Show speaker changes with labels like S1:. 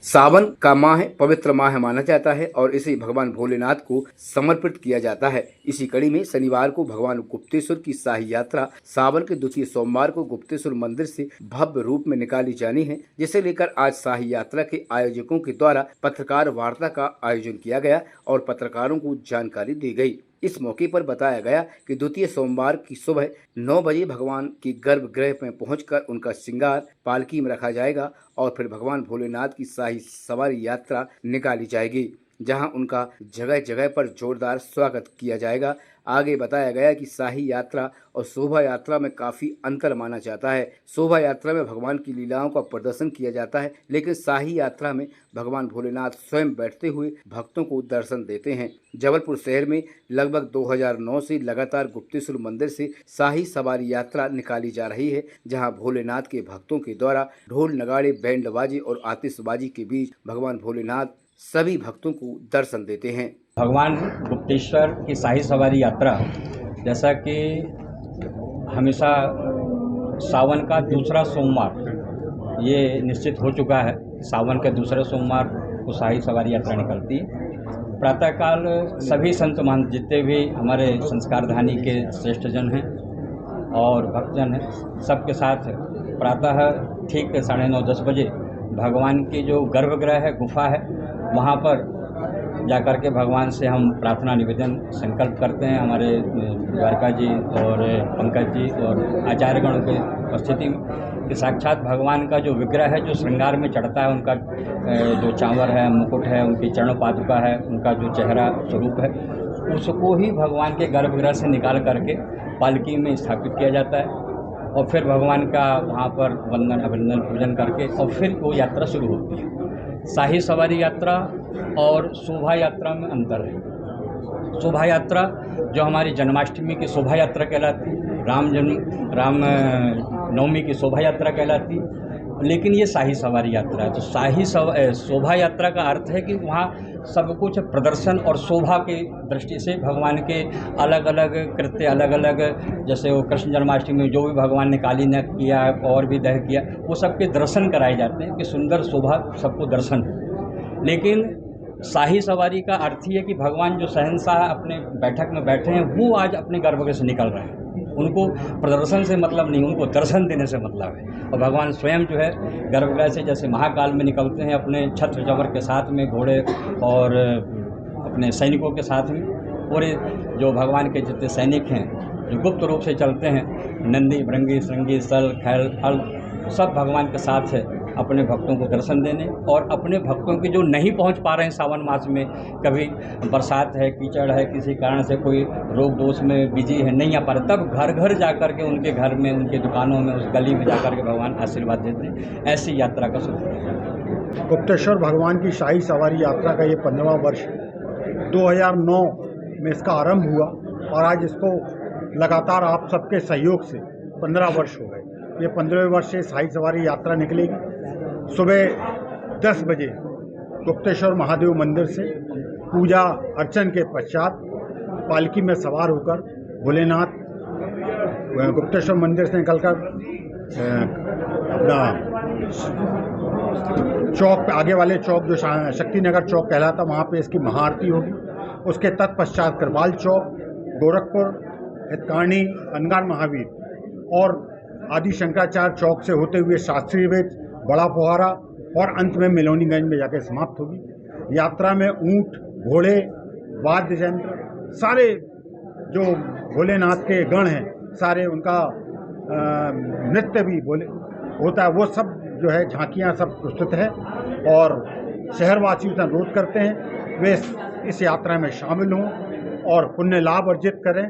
S1: सावन का माह पवित्र माह माना जाता है और इसे भगवान भोलेनाथ को समर्पित किया जाता है। इसी कड़ी में शनिवार को भगवान गुप्तेश्वर की शाही यात्रा सावन के द्वितीय सोमवार को गुप्तेश्वर मंदिर से भव्य रूप में निकाली जानी है, जिसे लेकर आज शाही यात्रा के आयोजकों के द्वारा पत्रकार वार्ता का आयोजन किया गया और पत्रकारों को जानकारी दी गई। इस मौके पर बताया गया कि द्वितीय सोमवार की सुबह 9 बजे भगवान के गर्भगृह में पहुंचकर उनका श्रृंगार पालकी में रखा जाएगा और फिर भगवान भोलेनाथ की शाही सवारी यात्रा निकाली जाएगी, जहां उनका जगह जगह पर जोरदार स्वागत किया जाएगा। आगे बताया गया कि शाही यात्रा और शोभा यात्रा में काफी अंतर माना जाता है। शोभा यात्रा में भगवान की लीलाओं का प्रदर्शन किया जाता है, लेकिन शाही यात्रा में भगवान भोलेनाथ स्वयं बैठते हुए भक्तों को दर्शन देते हैं। जबलपुर शहर में लगभग 2009 से लगातार गुप्तेश्वर मंदिर से शाही सवारी यात्रा निकाली जा रही है, जहां भोलेनाथ के भक्तों के द्वारा ढोल नगाड़े बैंड बाजे और आतिशबाजी के बीच भगवान भोलेनाथ सभी भक्तों को दर्शन देते हैं।
S2: भगवान गुप्तेश्वर की शाही सवारी यात्रा जैसा कि हमेशा सावन का दूसरा सोमवार ये निश्चित हो चुका है। सावन के दूसरे सोमवार को शाही सवारी यात्रा निकलती है। प्रातःकाल सभी संत महंत जितने भी हमारे संस्कारधानी के श्रेष्ठ जन हैं और भक्तजन हैं, सबके साथ प्रातः ठीक 9:30-10 बजे भगवान की जो गर्भगृह है, गुफा है, वहाँ पर जाकर के भगवान से हम प्रार्थना निवेदन संकल्प करते हैं। हमारे द्वारका जी और पंकज जी और आचार्यगण के उपस्थिति में कि साक्षात भगवान का जो विग्रह है, जो श्रृंगार में चढ़ता है, उनका जो चांवर है, मुकुट है, उनकी चरण पादुका है, उनका जो चेहरा स्वरूप है, उसको ही भगवान के गर्भगृह से निकाल करके पालकी में स्थापित किया जाता है और फिर भगवान का वहाँ पर वंदन अभिनंदन पूजन करके और फिर वो यात्रा शुरू होती है। शाही सवारी यात्रा और शोभा यात्रा में अंतर है। शोभा यात्रा जो हमारी जन्माष्टमी की शोभा यात्रा कहलाती, राम नवमी की शोभा यात्रा कहलाती, लेकिन ये शाही सवारी यात्रा है। तो शाही शोभा यात्रा का अर्थ है कि वहाँ सब कुछ प्रदर्शन और शोभा की दृष्टि से भगवान के अलग अलग कृत्य, अलग अलग, जैसे वो कृष्ण जन्माष्टमी में जो भी भगवान ने काली नृत्य किया और भी दह किया, वो सबके दर्शन कराए जाते हैं कि सुंदर शोभा सबको दर्शन है। लेकिन शाही सवारी का अर्थ ही है कि भगवान जो शहंशाह अपने बैठक में बैठे हैं, वो आज अपने गर्भगृह से निकल रहे हैं। उनको प्रदर्शन से मतलब नहीं, उनको दर्शन देने से मतलब है। और भगवान स्वयं जो है गर्भगृह से जैसे महाकाल में निकलते हैं अपने छत्र जबर के साथ में, घोड़े और अपने सैनिकों के साथ में, पूरे जो भगवान के जितने सैनिक हैं जो गुप्त रूप से चलते हैं, नंदी भृंगी श्रृंगी सल खैल हल, सब भगवान के साथ है अपने भक्तों को दर्शन देने। और अपने भक्तों की जो नहीं पहुंच पा रहे हैं सावन मास में, कभी बरसात है, कीचड़ है, किसी कारण से कोई रोग दोष में बिजी है, नहीं आ पा रहे, तब घर घर जा कर के उनके घर में, उनके दुकानों में, उस गली में जा कर के भगवान आशीर्वाद देते हैं। ऐसी यात्रा का शुरू है।
S3: गुप्तेश्वर भगवान की शाही सवारी यात्रा का ये 15वां वर्ष 2009 में इसका आरंभ हुआ और आज इसको लगातार आप सबके सहयोग से 15 वर्ष हो गए। ये 15वें वर्ष से शाही सवारी यात्रा निकलेगी। सुबह 10 बजे गुप्तेश्वर महादेव मंदिर से पूजा अर्चन के पश्चात पालकी में सवार होकर भोलेनाथ गुप्तेश्वर मंदिर से निकलकर अपना चौक, आगे वाले चौक जो शक्तिनगर चौक कहलाता, वहाँ पे इसकी महाआरती होगी। उसके तत्पश्चात कृपाल चौक, गोरखपुर, हितकानी, अनगार महावीर और आदि शंकराचार्य चौक से होते हुए शास्त्री वेद, बड़ा फुहारा और अंत में मिलोनीगंज में जाकर समाप्त होगी। यात्रा में ऊंट, घोड़े, वाद्य यंत्र, सारे जो भोलेनाथ के गण हैं, सारे उनका नृत्य भी होता है, वो सब जो है झांकियाँ सब प्रस्तुत है। और शहरवासियों से अनुरोध करते हैं वे इस यात्रा में शामिल हों और पुण्य लाभ अर्जित करें।